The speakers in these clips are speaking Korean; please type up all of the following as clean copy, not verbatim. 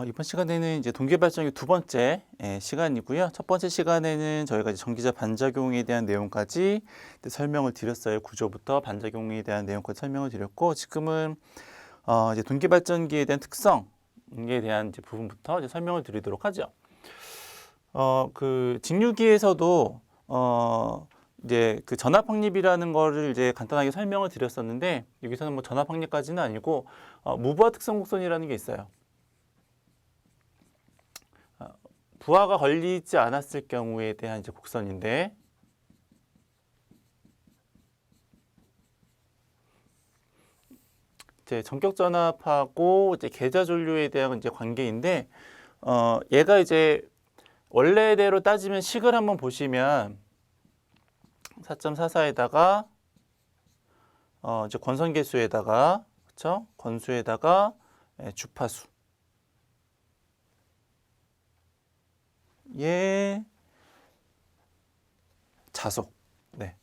이번 시간에는 이제 동기발전기 두 번째 시간이고요. 첫 번째 시간에는 저희가 이제 전기자 반작용에 대한 내용까지 설명을 드렸어요. 구조부터 반작용에 대한 내용까지 설명을 드렸고, 지금은 이제 동기발전기에 대한 특성에 대한 이제 부분부터 이제 설명을 드리도록 하죠. 그 직류기에서도 이제 그 전압 확립이라는 거를 이제 간단하게 설명을 드렸었는데, 여기서는 뭐 전압 확립까지는 아니고 무부하 특성 곡선이라는 게 있어요. 부하가 걸리지 않았을 경우에 대한 이제 곡선인데, 이제 전격 전압하고 이제 계좌 전류에 대한 이제 관계인데, 얘가 이제 원래대로 따지면 식을 한번 보시면 4.44에다가 이제 권선계수에다가, 그렇죠? 권수에다가 주파수, 얘 자속. 네.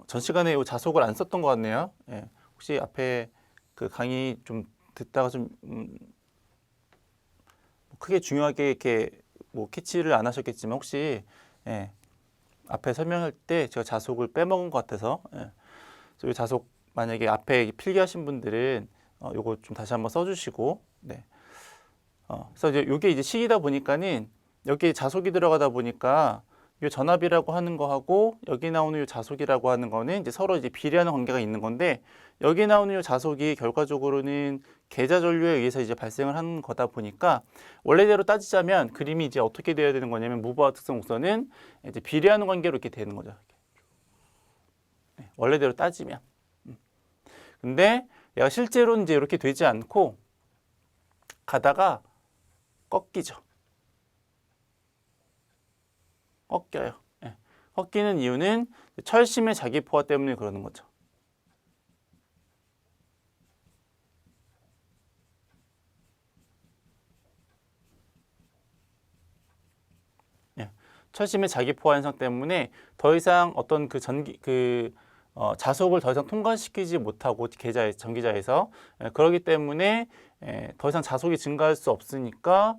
전 시간에 이 자속을 안 썼던 것 같네요. 예. 혹시 앞에 그 강의 좀 듣다가 좀 크게 중요하게 이렇게 뭐 캐치를 안 하셨겠지만, 혹시 앞에 설명할 때 제가 자속을 빼먹은 것 같아서, 그래서 이 자속 만약에 앞에 필기하신 분들은 요거 좀 다시 한번 써주시고, 네. 그래서 이제 요게 이제 식이다 보니까는 여기 자속이 들어가다 보니까 요 전압이라고 하는 거하고 여기 나오는 요 자속이라고 하는 거는 이제 서로 이제 비례하는 관계가 있는 건데, 여기 나오는 요 자속이 결과적으로는 계좌 전류에 의해서 이제 발생을 하는 거다 보니까, 원래대로 따지자면 그림이 이제 어떻게 되어야 되는 거냐면, 무부하 특성 곡선은 이제 비례하는 관계로 이렇게 되는 거죠. 원래대로 따지면. 근데 얘가 실제로는 이제 이렇게 되지 않고 가다가 꺾이죠. 꺾여요. 꺾이는 이유는 철심의 자기포화 때문에 그러는 거죠. 철심의 자기포화 현상 때문에 더 이상 어떤 그 자속을 더 이상 통과시키지 못하고 전기자에서, 그러기 때문에 더 이상 자속이 증가할 수 없으니까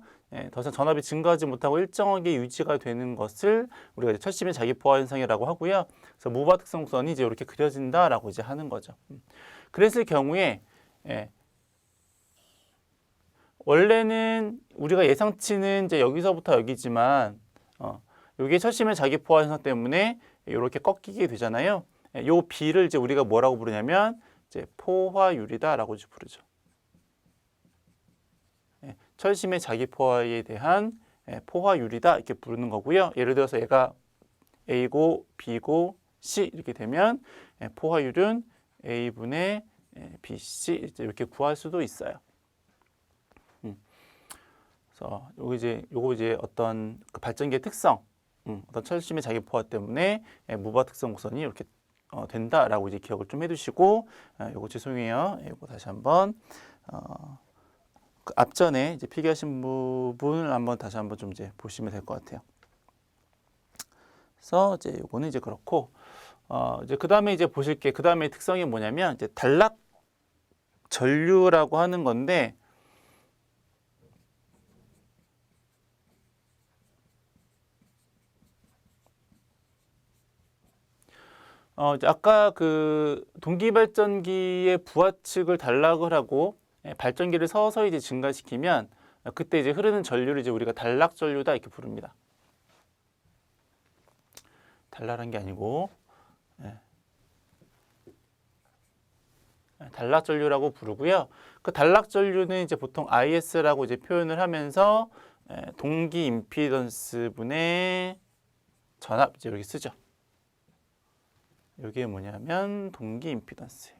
더 이상 전압이 증가하지 못하고 일정하게 유지가 되는 것을 우리가 이제 철심의 자기포화 현상이라고 하고요. 그래서 무부하 특성 곡선이 이제 이렇게 그려진다라고 이제 하는 거죠. 그랬을 경우에 원래는 우리가 예상치는 이제 여기서부터 여기지만, 이게 철심의 자기포화 현상 때문에 이렇게 꺾이게 되잖아요. 요 B를 이제 우리가 뭐라고 부르냐면 이제 포화율이다라고 부르죠. 철심의 자기포화에 대한 포화율이다 이렇게 부르는 거고요. 예를 들어서 얘가 A고 B고 C 이렇게 되면 포화율은 A분의 BC 이렇게 구할 수도 있어요. 그래서 요거 이제 어떤 그 발전기의 특성, 어떤 철심의 자기포화 때문에 무부하 특성 곡선이 이렇게 된다라고 이제 기억을 좀 해두시고, 요거 죄송해요. 요거 다시 한번 그 앞전에 이제 필기하신 부분을 한번 다시 한번 좀 이제 보시면 될 것 같아요. 그래서 이제 요거는 이제 그렇고, 이제 그 다음에 이제 보실 게, 그 다음에 특성이 뭐냐면 이제 단락 전류라고 하는 건데, 이제 아까 그 동기발전기의 부하 측을 단락을 하고 발전기를 서서히 이제 증가시키면, 그때 이제 흐르는 전류를 이제 우리가 단락 전류다 이렇게 부릅니다. 단락한 게 아니고 단락 전류라고 부르고요. 그 단락 전류는 이제 보통 IS라고 이제 표현을 하면서 동기 임피던스 분의 전압 이제 이렇게 쓰죠. 이게 뭐냐면 동기 임피던스예요.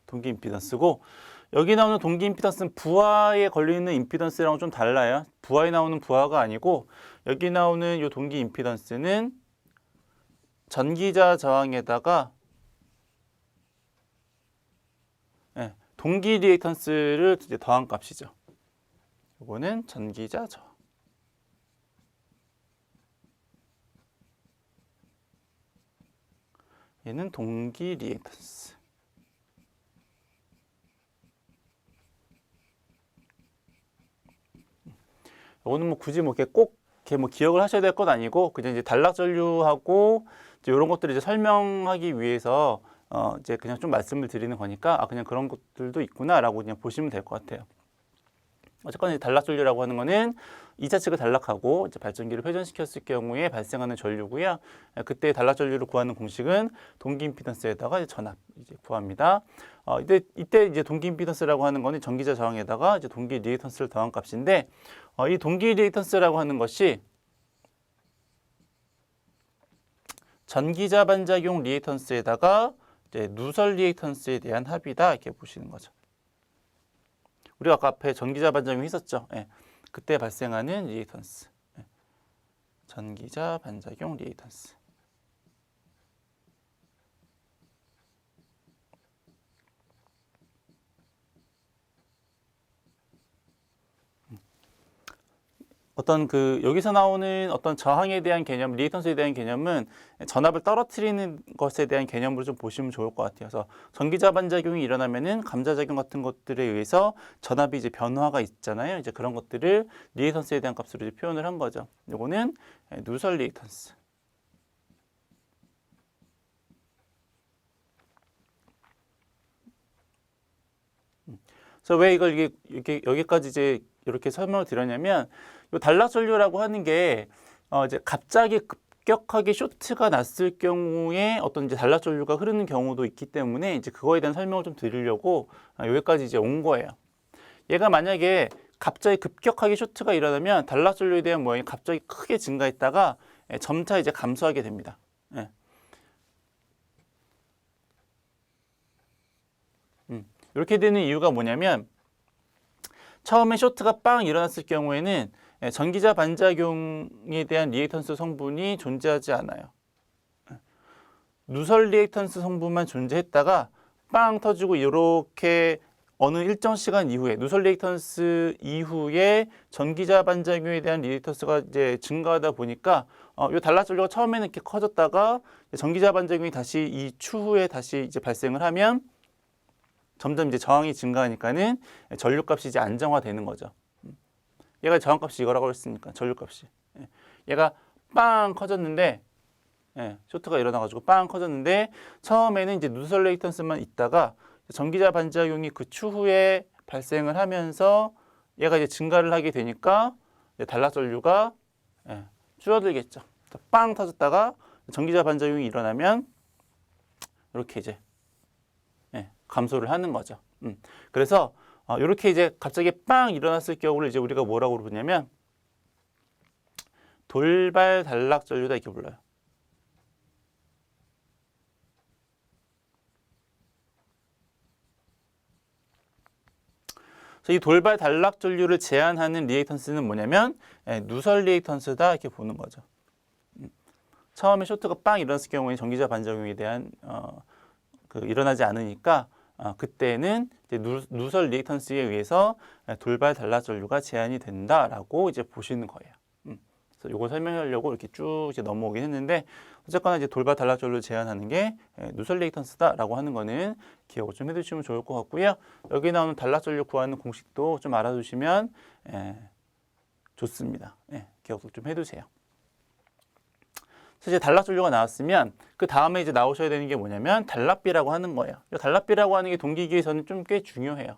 동기 임피던스고, 여기 나오는 동기 임피던스는 부하에 걸리는 임피던스랑은 좀 달라요. 부하에 나오는 부하가 아니고, 여기 나오는 이 동기 임피던스는 전기자 저항에다가 동기 리액턴스를 이제 더한 값이죠. 이거는 전기자 저항. 얘는 동기 리액턴스. 이거는 뭐 굳이 뭐 이렇게 꼭 이렇게 뭐 기억을 하셔야 될 건 아니고 그냥 이제 단락 전류하고 이제 이런 것들을 이제 설명하기 위해서 이제 그냥 좀 말씀을 드리는 거니까 그냥 그런 것들도 있구나라고 그냥 보시면 될 것 같아요. 어쨌거나 단락 전류라고 하는 거는 2차 측을 단락하고 이제 발전기를 회전시켰을 경우에 발생하는 전류고요. 그때 단락 전류를 구하는 공식은 동기 임피던스에다가 이제 전압 이제 구합니다. 이때 이제 동기 임피던스라고 하는 거는 전기자 저항에다가 이제 동기 리액턴스를 더한 값인데 이 동기 리액턴스라고 하는 것이 전기자 반작용 리액턴스에다가 이제 누설 리액턴스에 대한 합이다 이렇게 보시는 거죠. 우리가 아까 앞에 전기자 반작용 있었죠. 예. 그때 발생하는 리액턴스. 예. 전기자 반작용 리액턴스. 어떤 여기서 나오는 어떤 저항에 대한 개념, 리액턴스에 대한 개념은 전압을 떨어뜨리는 것에 대한 개념으로 좀 보시면 좋을 것 같아요. 그래서 전기자 반작용이 일어나면은 감자작용 같은 것들에 의해서 전압이 이제 변화가 있잖아요. 이제 그런 것들을 리액턴스에 대한 값으로 이제 표현을 한 거죠. 요거는 누설 리액턴스. 그래서 왜 이걸 이렇게 여기까지 이제 이렇게 설명을 드렸냐면 이 단락 전류라고 하는 게 이제 갑자기 급격하게 쇼트가 났을 경우에 어떤 이제 단락 전류가 흐르는 경우도 있기 때문에 이제 그거에 대한 설명을 좀 드리려고 여기까지 이제 온 거예요. 얘가 만약에 갑자기 급격하게 쇼트가 일어나면 단락 전류에 대한 모양이 갑자기 크게 증가했다가 점차 이제 감소하게 됩니다. 이렇게 되는 이유가 뭐냐면 처음에 쇼트가 빵 일어났을 경우에는 전기자 반작용에 대한 리액턴스 성분이 존재하지 않아요. 누설 리액턴스 성분만 존재했다가 빵 터지고 이렇게 어느 일정 시간 이후에 누설 리액턴스 이후에 전기자 반작용에 대한 리액턴스가 이제 증가하다 보니까 이 단락 전류가 처음에는 이렇게 커졌다가 전기자 반작용이 다시 이 추후에 다시 이제 발생을 하면 점점 이제 저항이 증가하니까는 전류값이 이제 안정화되는 거죠. 얘가 저항값이 이거라고 했으니까 전류값이. 얘가 빵 커졌는데 쇼트가 일어나가지고 빵 커졌는데 처음에는 이제 누설 리액턴스만 있다가 전기자 반작용이 그 추후에 발생을 하면서 얘가 이제 증가를 하게 되니까 단락 전류가 줄어들겠죠. 빵 터졌다가 전기자 반작용이 일어나면 이렇게 이제 감소를 하는 거죠. 그래서 이렇게 이제 갑자기 빵 일어났을 경우를 이제 우리가 뭐라고 부르냐면 돌발 단락 전류다 이렇게 불러요. 그래서 이 돌발 단락 전류를 제한하는 리액턴스는 뭐냐면 누설 리액턴스다 이렇게 보는 거죠. 처음에 쇼트가 빵 일어났을 경우에 전기자 반작용에 대한 일어나지 않으니까 그때는 이제 누설 리액턴스에 의해서 돌발 단락 전류가 제한이 된다라고 이제 보시는 거예요. 그래서 이걸 설명하려고 이렇게 쭉 이제 넘어오긴 했는데 어쨌거나 이제 돌발 단락 전류를 제한하는 게 누설 리액턴스다라고 하는 거는 기억을 좀 해두시면 좋을 것 같고요. 여기 나오는 단락 전류 구하는 공식도 좀 알아두시면 좋습니다. 기억을 좀 해두세요. 그래서 이제 단락 전류가 나왔으면 그 다음에 이제 나오셔야 되는 게 뭐냐면 단락비라고 하는 거예요. 이 단락비라고 하는 게 동기기에서는 좀 꽤 중요해요.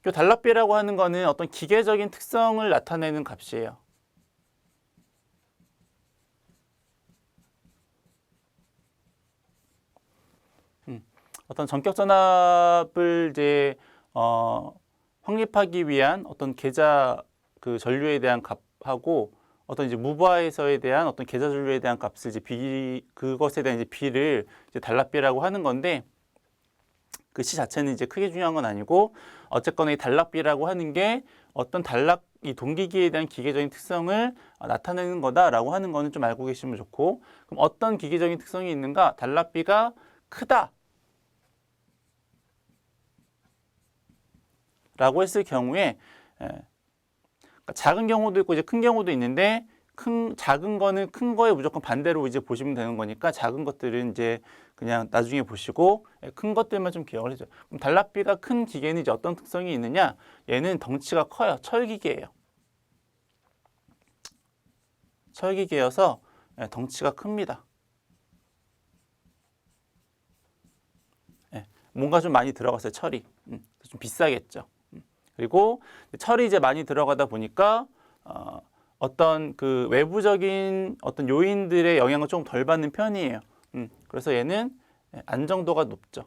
이 단락비라고 하는 거는 어떤 기계적인 특성을 나타내는 값이에요. 어떤 전격 전압을 이제 확립하기 위한 어떤 계자 전류에 대한 값하고 어떤 이제 무바에서에 대한 어떤 계자 전류에 대한 값을 이제 그것에 대한 이제 비를 이제 단락비라고 하는 건데 그 시 자체는 이제 크게 중요한 건 아니고 어쨌거나 이 단락비라고 하는 게 어떤 이 동기기에 대한 기계적인 특성을 나타내는 거다라고 하는 거는 좀 알고 계시면 좋고 그럼 어떤 기계적인 특성이 있는가? 단락비가 크다 라고 했을 경우에 작은 경우도 있고 이제 큰 경우도 있는데 작은 거는 큰 거에 무조건 반대로 이제 보시면 되는 거니까 작은 것들은 이제 그냥 나중에 보시고 큰 것들만 좀 기억을 해줘요. 그럼 달랍비가 큰 기계는 이제 어떤 특성이 있느냐? 얘는 덩치가 커요. 철기계예요. 철기계여서 덩치가 큽니다. 뭔가 좀 많이 들어갔어요. 철이. 좀 비싸겠죠. 그리고 철이 이제 많이 들어가다 보니까 어떤 그 외부적인 어떤 요인들의 영향을 좀 덜 받는 편이에요. 그래서 얘는 안정도가 높죠.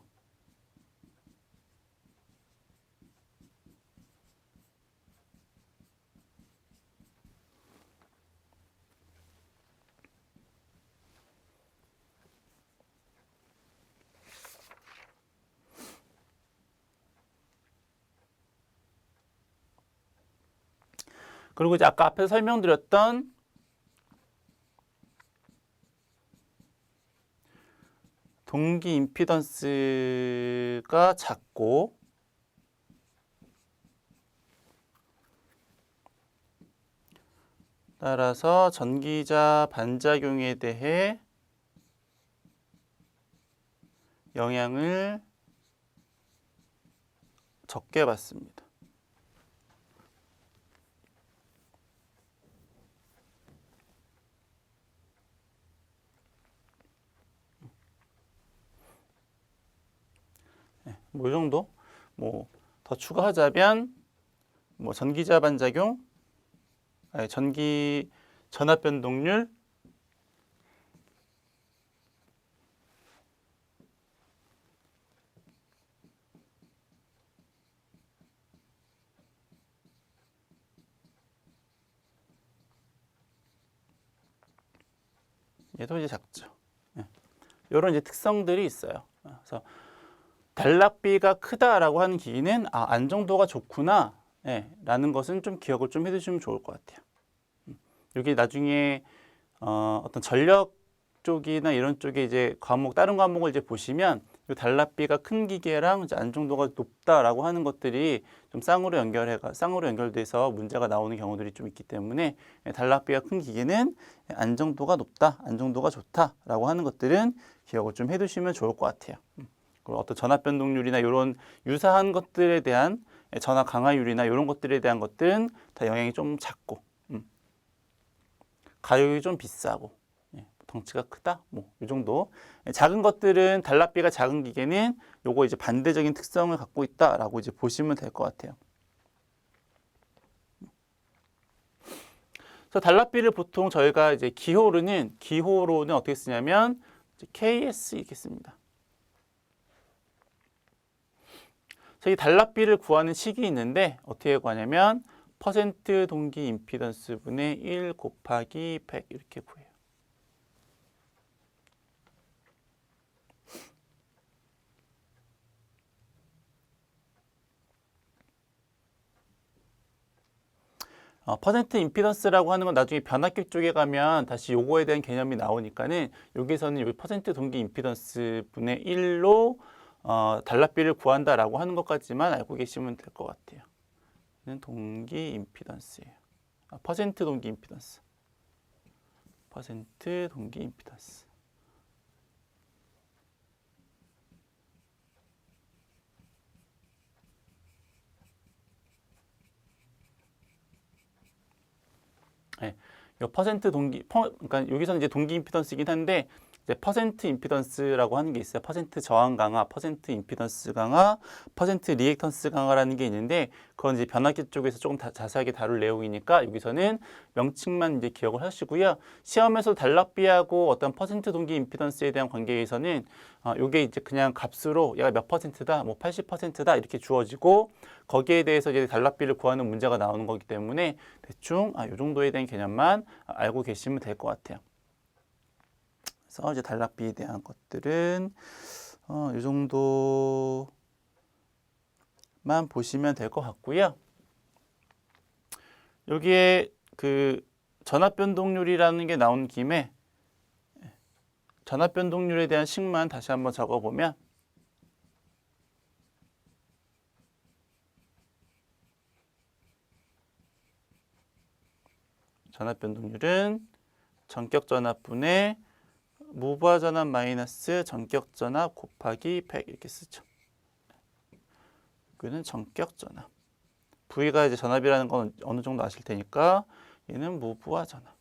그리고 이제 아까 앞에서 설명드렸던 동기 임피던스가 작고 따라서 전기자 반작용에 대해 영향을 적게 받습니다. 뭐 이 정도. 뭐 더 추가하자면 뭐 전기자 반작용, 전기 전압 변동률, 얘도 이제 작죠. 이런 이제 특성들이 있어요. 그래서 단락비가 크다라고 하는 기기는 안정도가 좋구나 라는 것은 좀 기억을 좀 해두시면 좋을 것 같아요. 여기 나중에 어떤 전력 쪽이나 이런 쪽에 이제 다른 과목을 이제 보시면 이 단락비가 큰 기계랑 이제 안정도가 높다라고 하는 것들이 좀 쌍으로 연결돼서 문제가 나오는 경우들이 좀 있기 때문에 단락비가 큰 기계는 안정도가 높다, 안정도가 좋다라고 하는 것들은 기억을 좀 해두시면 좋을 것 같아요. 그리고 어떤 전압 변동률이나 이런 유사한 것들에 대한 전압 강화율이나 이런 것들에 대한 것들은 다 영향이 좀 작고 가격이 좀 비싸고 덩치가 크다 뭐 이 정도. 작은 것들은 단락비가 작은 기계는 요거 이제 반대적인 특성을 갖고 있다라고 이제 보시면 될 것 같아요. 그래서 단락비를 보통 저희가 이제 기호로는 어떻게 쓰냐면 KS 이렇게 씁니다. 이 단락비를 구하는 식이 있는데 어떻게 구하냐면 퍼센트 동기 임피던스 분의 1 곱하기 100 이렇게 구해요. 퍼센트 임피던스라고 하는 건 나중에 변압기 쪽에 가면 다시 요거에 대한 개념이 나오니까는 여기서는 요 퍼센트 동기 임피던스 분의 1로 단락비를 구한다라고 하는 것까지만 알고 계시면 될 것 같아요. 동기 임피던스예요. 퍼센트 동기 임피던스. 퍼센트 동기 임피던스. 네, 요 퍼센트 그러니까 여기서는 이제 동기 임피던스이긴 한데 이제 퍼센트 임피던스라고 하는 게 있어요. 퍼센트 저항 강화, 퍼센트 임피던스 강화, 퍼센트 리액턴스 강화라는 게 있는데 그건 이제 변압기 쪽에서 조금 자세하게 다룰 내용이니까 여기서는 명칭만 이제 기억을 하시고요. 시험에서 단락비하고 어떤 퍼센트 동기 임피던스에 대한 관계에서는 요게 이제 그냥 값으로 얘가 몇 퍼센트다, 뭐 80%다 이렇게 주어지고 거기에 대해서 이제 단락비를 구하는 문제가 나오는 거기 때문에 대충 요 정도에 대한 개념만 알고 계시면 될 것 같아요. 그래서 이제 단락비에 대한 것들은 이 정도만 보시면 될 것 같고요. 여기에 그 전압 변동률이라는 게 나온 김에 전압 변동률에 대한 식만 다시 한번 적어보면 전압 변동률은 전격 전압분의 무부하 전압 마이너스 전격 전압 곱하기 100 이렇게 쓰죠. 여기는 전격 전압. V가 이제 전압이라는 건 어느 정도 아실 테니까 얘는 무부하 전압.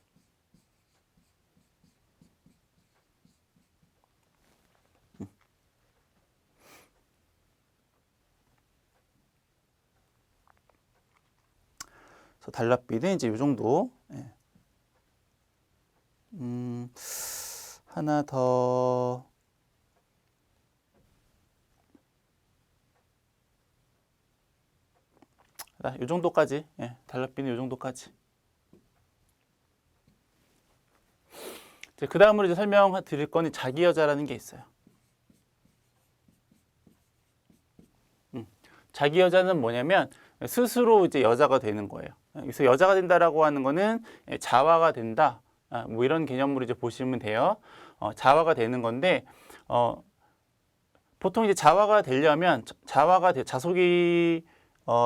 그래서 단락비는 이제 이 정도. 예. 하나 더. 이 정도까지. 예, 단락비는 이 정도까지. 그 다음으로 이제 설명드릴 거는 자기 여자라는 게 있어요. 자기 여자는 뭐냐면 스스로 이제 여자가 되는 거예요. 그래서 여자가 된다라고 하는 거는 자화가 된다. 뭐 이런 개념으로 이제 보시면 돼요. 자화가 되는 건데 보통 이제 자화가 되려면 자속이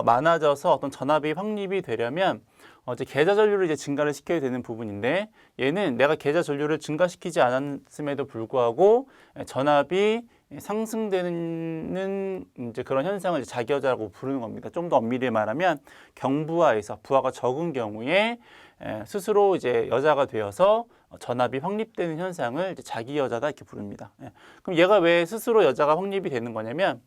많아져서 어떤 전압이 확립이 되려면 이제 계좌 전류를 이제 증가를 시켜야 되는 부분인데 얘는 내가 계좌 전류를 증가시키지 않았음에도 불구하고 전압이 상승되는 이제 그런 현상을 이제 자기 여자라고 부르는 겁니다. 좀 더 엄밀히 말하면 경부하에서 부하가 적은 경우에 스스로 이제 여자가 되어서 전압이 확립되는 현상을 이제 자기 여자다 이렇게 부릅니다. 그럼 얘가 왜 스스로 여자가 확립이 되는 거냐면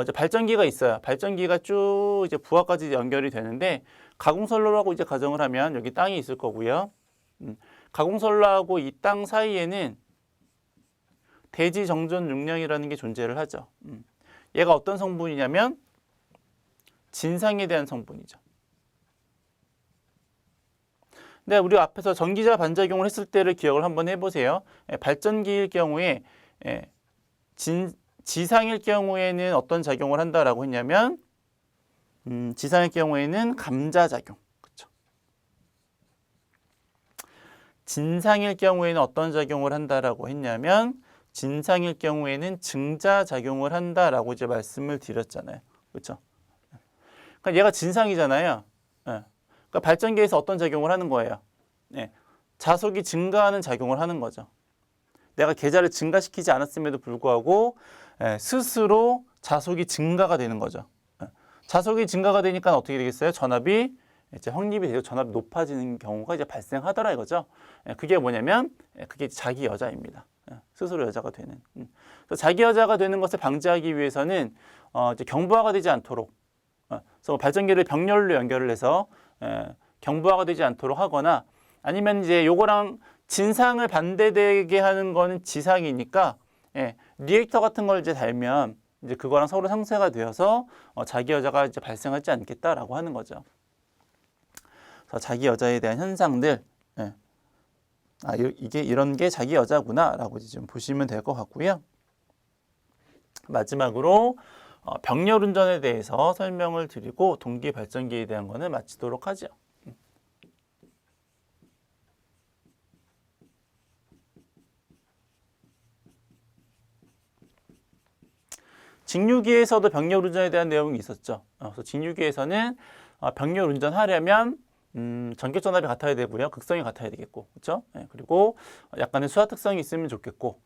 이제 발전기가 있어요. 발전기가 쭉 이제 부하까지 연결이 되는데 가공선로라고 이제 가정을 하면 여기 땅이 있을 거고요. 가공선로하고 이 땅 사이에는 대지 정전 용량이라는 게 존재를 하죠. 얘가 어떤 성분이냐면 진상에 대한 성분이죠. 근데 우리 앞에서 전기자 반작용을 했을 때를 기억을 한번 해보세요. 발전기일 경우에 지상일 경우에는 어떤 작용을 한다라고 했냐면 지상일 경우에는 감자작용. 그렇죠? 진상일 경우에는 어떤 작용을 한다라고 했냐면 진상일 경우에는 증자작용을 한다라고 이제 말씀을 드렸잖아요. 그렇죠? 그러니까 얘가 진상이잖아요. 그러니까 발전기에서 어떤 작용을 하는 거예요? 자속이 증가하는 작용을 하는 거죠. 내가 계좌를 증가시키지 않았음에도 불구하고 스스로 자속이 증가가 되는 거죠. 자속이 증가가 되니까 어떻게 되겠어요? 전압이 이제 확립이 되고 전압이 높아지는 경우가 이제 발생하더라 이거죠. 그게 뭐냐면 그게 자기 여자입니다. 스스로 여자가 되는. 그래서 자기 여자가 되는 것을 방지하기 위해서는 이제 경부하가 되지 않도록, 그래서 발전기를 병렬로 연결을 해서 경부하가 되지 않도록 하거나 아니면 이제 요거랑 진상을 반대되게 하는 거는 지상이니까 리액터 같은 걸 이제 달면 이제 그거랑 서로 상쇄가 되어서 자기 여자가 이제 발생하지 않겠다라고 하는 거죠. 그래서 자기 여자에 대한 현상들, 이게 이런 게 자기 여자구나라고 이제 좀 보시면 될 것 같고요. 마지막으로 병렬 운전에 대해서 설명을 드리고 동기 발전기에 대한 거는 마치도록 하죠. 직류기에서도 병렬 운전에 대한 내용이 있었죠. 그래서 직류기에서는 병렬 운전하려면 전격 전압이 같아야 되고요, 극성이 같아야 되겠고, 그렇죠? 그리고 약간의 수하 특성이 있으면 좋겠고,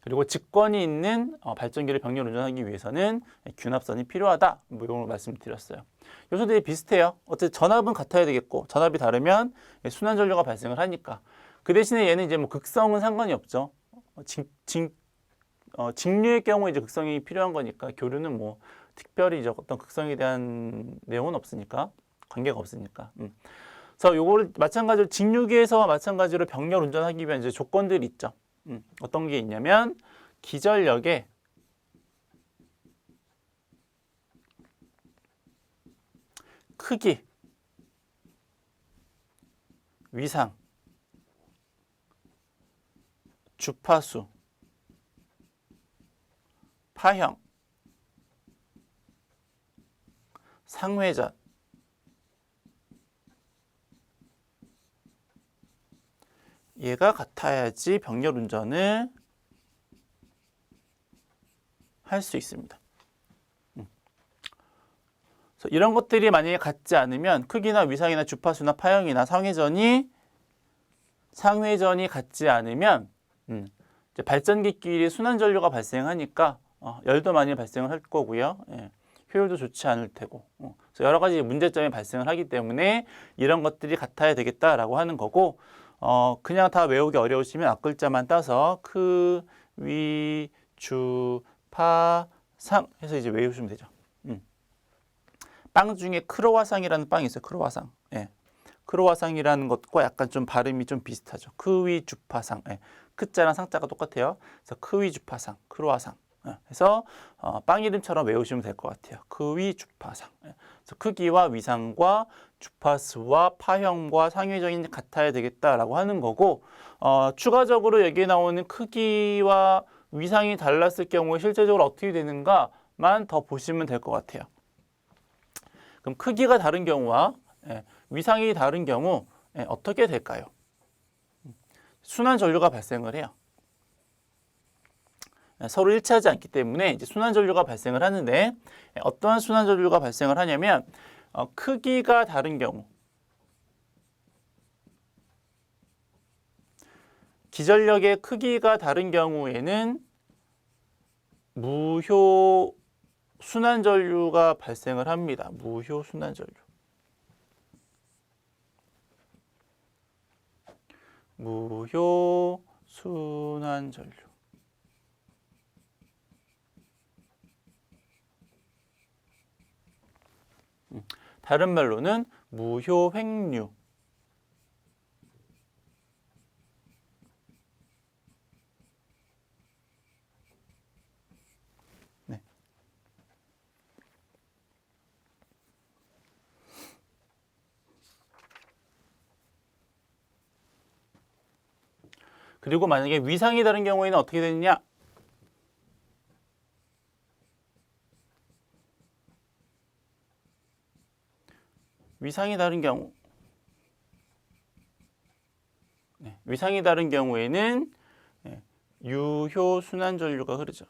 그리고 직권이 있는 발전기를 병렬 운전하기 위해서는 균합선이 필요하다. 뭐 이런 걸 말씀드렸어요. 요소들이 비슷해요. 어쨌든 전압은 같아야 되겠고, 전압이 다르면 순환 전류가 발생을 하니까. 그 대신에 얘는 이제 뭐 극성은 상관이 없죠. 직류의 경우에 이제 극성이 필요한 거니까 교류는 뭐 특별히 이제 어떤 극성에 대한 내용은 없으니까, 관계가 없으니까. 그래서 요거를 마찬가지로 직류기에서와 마찬가지로 병렬 운전하기 위한 이제 조건들이 있죠. 어떤 게 있냐면 기전력의 크기, 위상, 주파수, 파형, 상회전, 얘가 같아야지 병렬 운전을 할 수 있습니다. 그래서 이런 것들이 만약에 같지 않으면 크기나 위상이나 주파수나 파형이나 상회전이 같지 않으면 이제 발전기끼리 순환 전류가 발생하니까 열도 많이 발생을 할 거고요. 예, 효율도 좋지 않을 테고 그래서 여러 가지 문제점이 발생을 하기 때문에 이런 것들이 같아야 되겠다라고 하는 거고 그냥 다 외우기 어려우시면 앞글자만 따서 크, 위, 주, 파, 상 해서 이제 외우시면 되죠. 빵 중에 크로와상이라는 빵이 있어요. 크로와상. 예. 크로와상이라는 것과 약간 좀 발음이 좀 비슷하죠. 크위 주파상. 예. 크자랑 상자가 똑같아요. 그래서 크위 주파상, 크로와상. 예. 해서 빵 이름처럼 외우시면 될 것 같아요. 크위 주파상. 예. 그래서 크기와 위상과 주파수와 파형과 상회전이 같아야 되겠다라고 하는 거고 추가적으로 여기에 나오는 크기와 위상이 달랐을 경우에 실제적으로 어떻게 되는가만 더 보시면 될 것 같아요. 그럼 크기가 다른 경우와 위상이 다른 경우 어떻게 될까요? 순환 전류가 발생을 해요. 서로 일치하지 않기 때문에 이제 순환 전류가 발생을 하는데 어떠한 순환 전류가 발생을 하냐면 크기가 다른 경우, 기전력의 크기가 다른 경우에는 무효 순환 전류가 발생을 합니다. 무효 순환 전류. 무효 순환 전류. 다른 말로는 무효 횡류. 네. 그리고 만약에 위상이 다른 경우에는 어떻게 되느냐? 위상이 다른 경우. 위상이 다른 경우에는 유효 순환 전류가 흐르죠.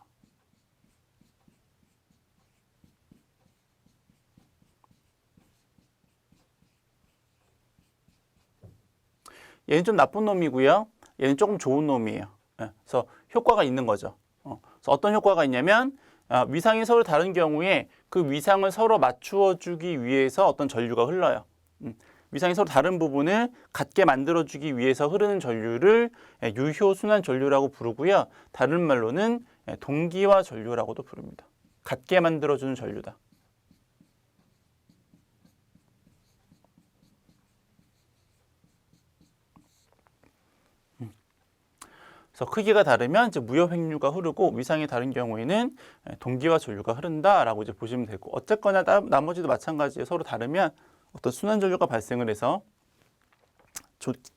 얘는 좀 나쁜 놈이고요. 얘는 조금 좋은 놈이에요. 그래서 효과가 있는 거죠. 그래서 어떤 효과가 있냐면 위상이 서로 다른 경우에 그 위상을 서로 맞추어 주기 위해서 어떤 전류가 흘러요. 위상이 서로 다른 부분을 같게 만들어 주기 위해서 흐르는 전류를 유효 순환 전류라고 부르고요. 다른 말로는 동기화 전류라고도 부릅니다. 같게 만들어 주는 전류다. 그래서 크기가 다르면 이제 무효 횡류가 흐르고 위상이 다른 경우에는 동기화 전류가 흐른다라고 이제 보시면 되고 어쨌거나 나머지도 마찬가지예요. 서로 다르면 어떤 순환 전류가 발생을 해서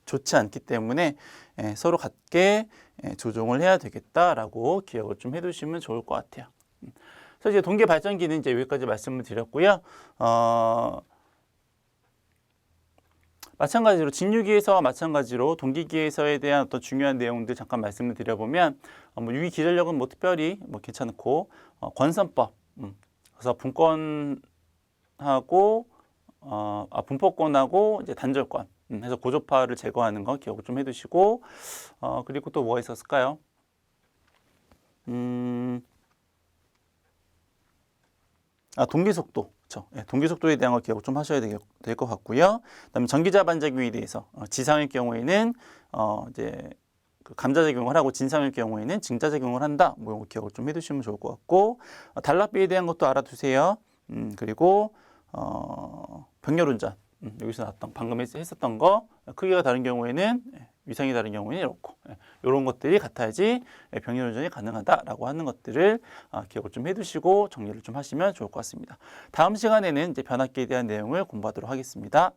좋지 않기 때문에 서로 같게 조종을 해야 되겠다라고 기억을 좀 해두시면 좋을 것 같아요. 그래서 이제 동계 발전기는 이제 여기까지 말씀을 드렸고요. 마찬가지로 진유기에서와 마찬가지로 동기기에서에 대한 어떤 중요한 내용들 잠깐 말씀을 드려보면 유기 기전력은 뭐 특별히 뭐 괜찮고 권선법 그래서 분권하고 분포권하고 이제 단절권 해서 고조파를 제거하는 거 기억을 좀 해두시고 그리고 또 뭐가 있었을까요? 동기속도. 그렇죠. 동기속도에 대한 걸 기억 좀 하셔야 될 것 같고요. 그다음에 전기자 반작용에 대해서 지상일 경우에는 이제 그 감자작용을 하고 진상일 경우에는 증자작용을 한다. 뭐 이거 기억을 좀 해두시면 좋을 것 같고 단락비에 대한 것도 알아두세요. 그리고 병렬운전 여기서 나왔던 방금 했었던 거 크기가 다른 경우에는 위상이 다른 경우에는 이렇고 이런 것들이 같아야지 병렬운전이 가능하다라고 하는 것들을 기억을 좀 해두시고 정리를 좀 하시면 좋을 것 같습니다. 다음 시간에는 이제 변압기에 대한 내용을 공부하도록 하겠습니다.